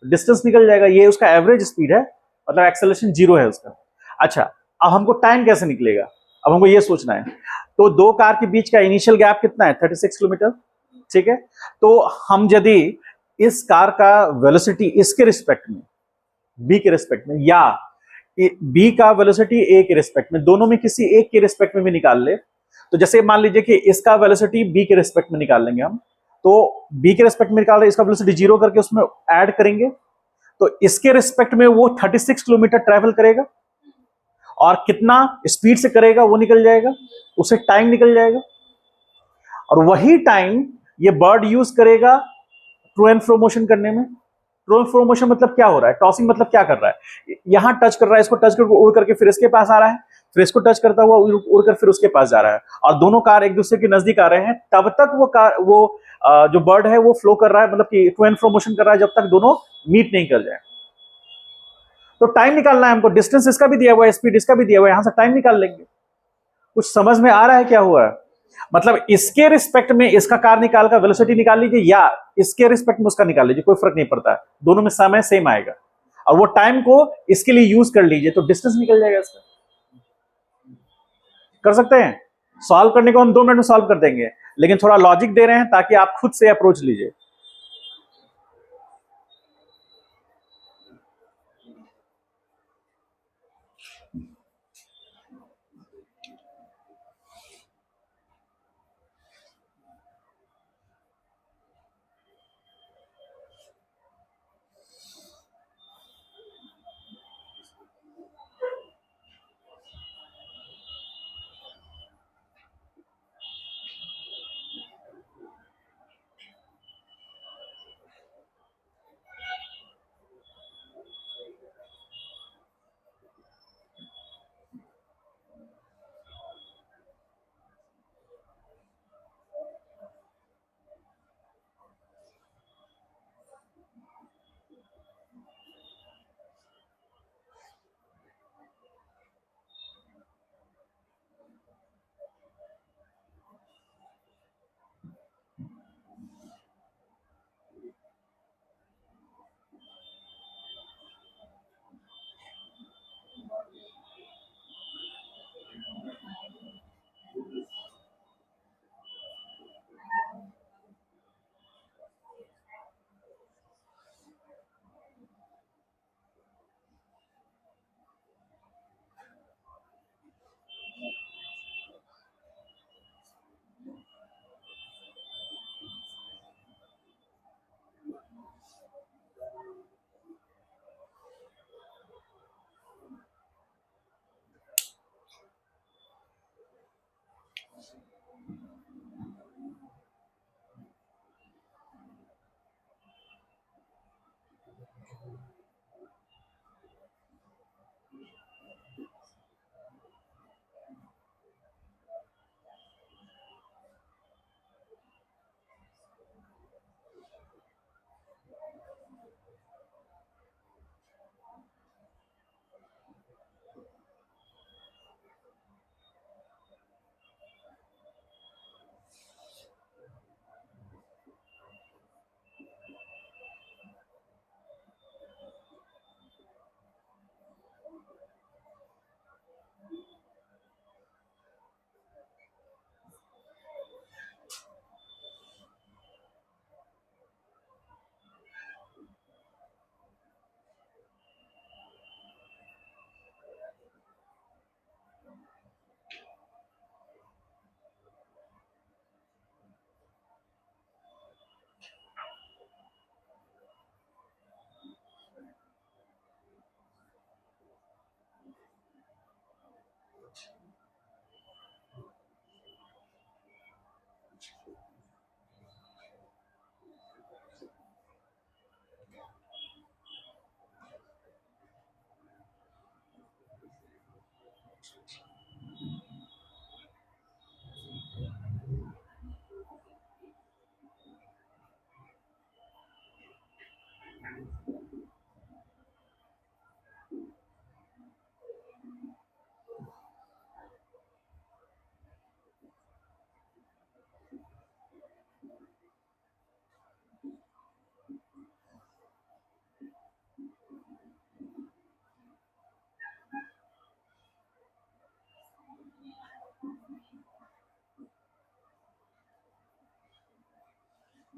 डिस्टेंस निकल जाएगा, ये उसका एवरेज स्पीड है, मतलब एक्सेलरेशन 0 है उसका। अच्छा अब हमको टाइम कैसे निकलेगा, अब हमको ये सोचना है। तो दो कार के बीच का इनिशियल गैप कितना है 36 किलोमीटर, ठीक है। तो हम यदि इस कार का वेलोसिटी इसके रिस्पेक्ट में, बी के रिस्पेक्ट में, या बी का वेलोसिटी ए के रिस्पेक्ट में, दोनों में किसी एक के रिस्पेक्ट में भी निकाल ले, तो जैसे मान लीजिए कि इसका वेलोसिटी बी के रिस्पेक्ट में निकाल लेंगे हम, तो बी के रिस्पेक्ट में निकाल रहे, इसका वेलोसिटी 0 करके उसमें ऐड करेंगे, तो इसके रिस्पेक्ट में वो 36 किलोमीटर ट्रेवल करेगा, और कितना स्पीड से करेगा वो निकल जाएगा, उसे टाइम निकल जाएगा, और वही टाइम ये बर्ड यूज करेगा टू एंड फ्रो मोशन करने में। टू एंड फ्रो मोशन मतलब क्या हो रहा है, टॉसिंग मतलब क्या कर रहा है, यहां टच कर रहा है, इसको टच करके उड़ करके फिर इसके पास आ रहा है, फिर इसको टच करता हुआ उड़कर फिर उसके पास जा रहा है, और दोनों कार एक दूसरे के नजदीक आ रहे हैं, तब तक वो जो बर्ड है वो फ्लो कर रहा है, मतलब कि टू एंड फ्रो मोशन कर रहा है, जब तक दोनों मीट नहीं कर जाए। तो टाइम निकालना है हमको, डिस्टेंस इसका भी दिया हुआ है, स्पीड इसका भी दिया हुआ है, यहां से टाइम निकाल लेंगे। कुछ समझ में आ रहा है क्या हुआ है? मतलब इसके रिस्पेक्ट में इसका कार निकाल कर वेलोसिटी निकाल लीजिए, या इसके रिस्पेक्ट में उसका निकाल लीजिए, कोई फर्क नहीं पड़ता है, दोनों में समय सेम आएगा, और वो टाइम को इसके लिए यूज कर लीजिए तो डिस्टेंस निकल जाएगा इसका। कर सकते हैं, सॉल्व करने को हम 2 मिनट में सॉल्व कर देंगे, लेकिन थोड़ा लॉजिक दे रहे हैं ताकि आप खुद से अप्रोच लीजिए।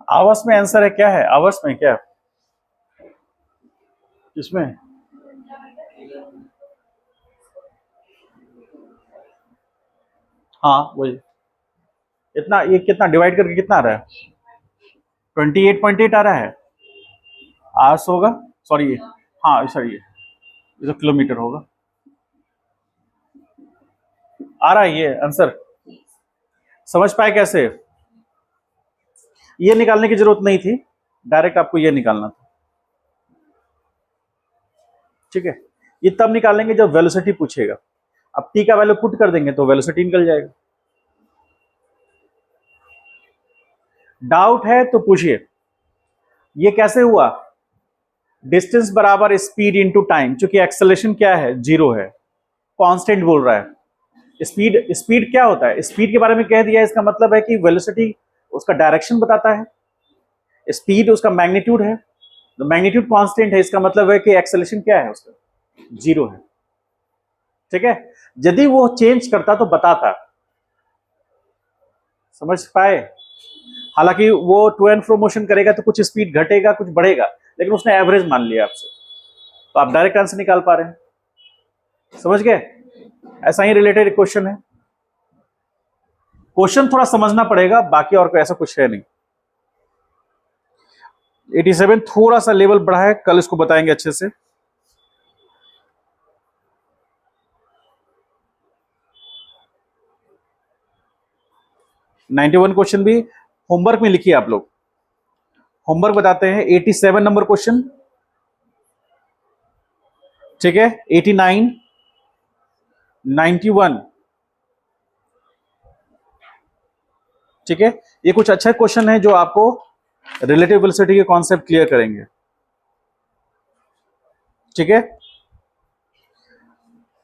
आवर्स में आंसर है, क्या है आवर्स में, क्या इसमें? हाँ वही, इतना, ये कितना डिवाइड करके कितना आ रहा है, 28.8 आ रहा है, आवर्स होगा, सॉरी, हाँ सॉरी, ये तो किलोमीटर होगा, आ रहा है ये आंसर। समझ पाए कैसे? ये निकालने की जरूरत नहीं थी, डायरेक्ट आपको ये निकालना था, ठीक है। ये तब निकालेंगे जब वेलोसिटी पूछेगा। अब टी का वैल्यू पुट कर देंगे तो वेलोसिटी निकल जाएगा। डाउट है तो पूछिए। ये कैसे हुआ? डिस्टेंस बराबर स्पीड इनटू टाइम, क्योंकि एक्सेलरेशन क्या है? 0 है, कांस्टेंट बोल रहा है। स्पीड, स्पीड क्या होता है? स्पीड के बारे में कह दिया, इसका मतलब है कि वेलोसिटी उसका डायरेक्शन बताता है, स्पीड उसका मैग्नीट्यूड है, तो मैग्नीट्यूड कांस्टेंट है, इसका मतलब है कि एक्सेलरेशन क्या है उसका? 0 है, ठीक है। यदि वो चेंज करता तो बताता, समझ पाए? हालांकि वो टू एंड फ्रो मोशन करेगा तो कुछ स्पीड घटेगा कुछ बढ़ेगा, लेकिन उसने एवरेज मान लिया आपसे, तो आप डायरेक्ट आंसर निकाल पा रहे हैं। समझ गए? ऐसा ही रिलेटेड क्वेश्चन है। क्वेश्चन थोड़ा समझना पड़ेगा, बाकी और कोई ऐसा कुछ है नहीं। 87 थोड़ा सा लेवल बढ़ा है, कल इसको बताएंगे अच्छे से। (91) क्वेश्चन भी होमवर्क में लिखिए आप लोग। होमवर्क बताते हैं। 87 नंबर क्वेश्चन, ठीक है। 89, 91, ठीक है। ये कुछ अच्छा क्वेश्चन है जो आपको रिलेटिव वेलोसिटी के कॉन्सेप्ट क्लियर करेंगे, ठीक है।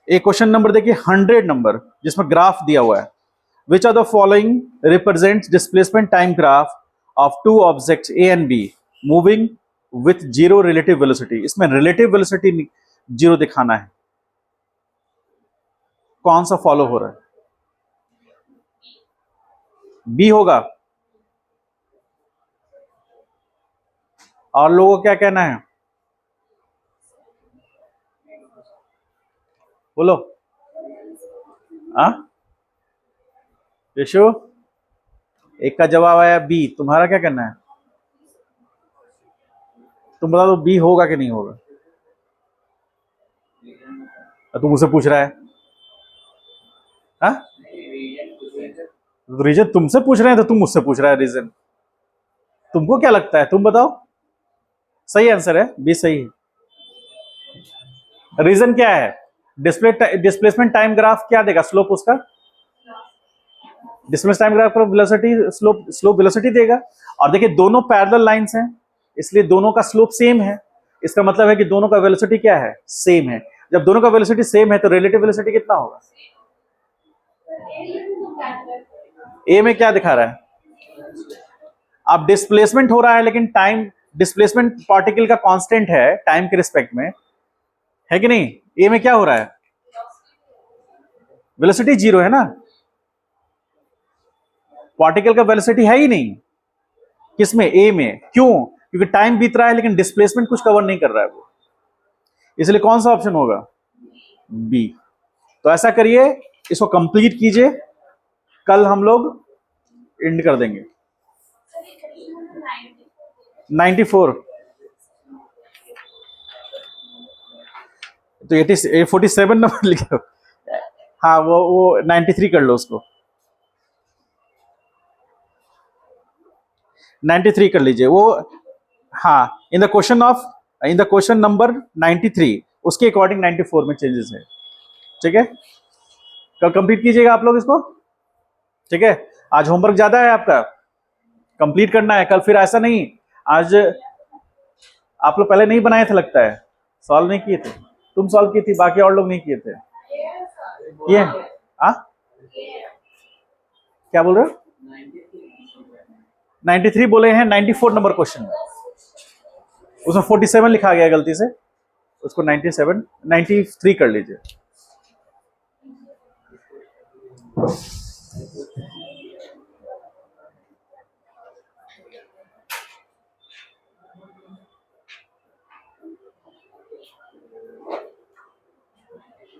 एक क्वेश्चन नंबर देखिए 100 नंबर, जिसमें ग्राफ दिया हुआ है। Which are the following represents displacement time graph of two objects A and B moving with 0 relative velocity. इसमें रिलेटिव वेलोसिटी 0 दिखाना है, कौन सा फॉलो हो रहा है? बी होगा। और लोगों को क्या कहना है? बोलो। यशु, एक का जवाब आया बी, तुम्हारा क्या कहना है? तुम बता दो बी होगा कि नहीं होगा। तुम मुझसे पूछ रहा है? हाँ, तो रीजन तुमसे पूछ रहे हैं तो तुम मुझसे पूछ रहा है रीजन। तुमको क्या लगता है, तुम बताओ। सही आंसर है, बी सही है। रीजन क्या है? डिस्प्लेसमेंट टाइम ग्राफ क्या देगा? स्लोप उसका, डिस्प्लेसमेंट टाइम ग्राफ पर वेलोसिटी, स्लोप वेलोसिटी देगा। और देखिए दोनों पैरेलल लाइंस हैं, इसलिए दोनों का स्लोप सेम है। इसका मतलब है कि दोनों का वेलोसिटी क्या है? सेम है। जब दोनों का वेलोसिटी सेम है तो रिलेटिव वेलोसिटी कितना होगा? ए में क्या दिखा रहा है? अब डिस्प्लेसमेंट हो रहा है, लेकिन टाइम, डिस्प्लेसमेंट पार्टिकल का कांस्टेंट है टाइम के रिस्पेक्ट में, है कि नहीं? ए में क्या हो रहा है? वेलोसिटी 0 है ना, पार्टिकल का वेलोसिटी है ही नहीं। किसमें? ए में। क्यों? क्योंकि टाइम बीत रहा है लेकिन डिस्प्लेसमेंट कुछ कवर नहीं कर रहा है वो, इसलिए कौन सा ऑप्शन होगा? बी। तो ऐसा करिए, इसको कंप्लीट कीजिए, कल हम लोग एंड कर देंगे। 94 तो 47 नंबर लिखो। हाँ, वो 93 कर लो, उसको 93 कर लीजिए वो। हाँ, इन द क्वेश्चन नंबर 93 उसके अकॉर्डिंग 94 में चेंजेस है, ठीक है। कल कंप्लीट कीजिएगा आप लोग इसको, ठीक है। आज होमवर्क ज्यादा है आपका, कंप्लीट करना है। कल फिर ऐसा नहीं, आज आप लोग पहले नहीं बनाए थे लगता है, सॉल्व नहीं किए थे। तुम सॉल्व की थी, बाकी और लोग नहीं किए थे। ये क्या बोल रहे हो? 93 बोले हैं, 94 नंबर क्वेश्चन, उसमें 47 लिखा गया गलती से, उसको 93 कर लीजिए।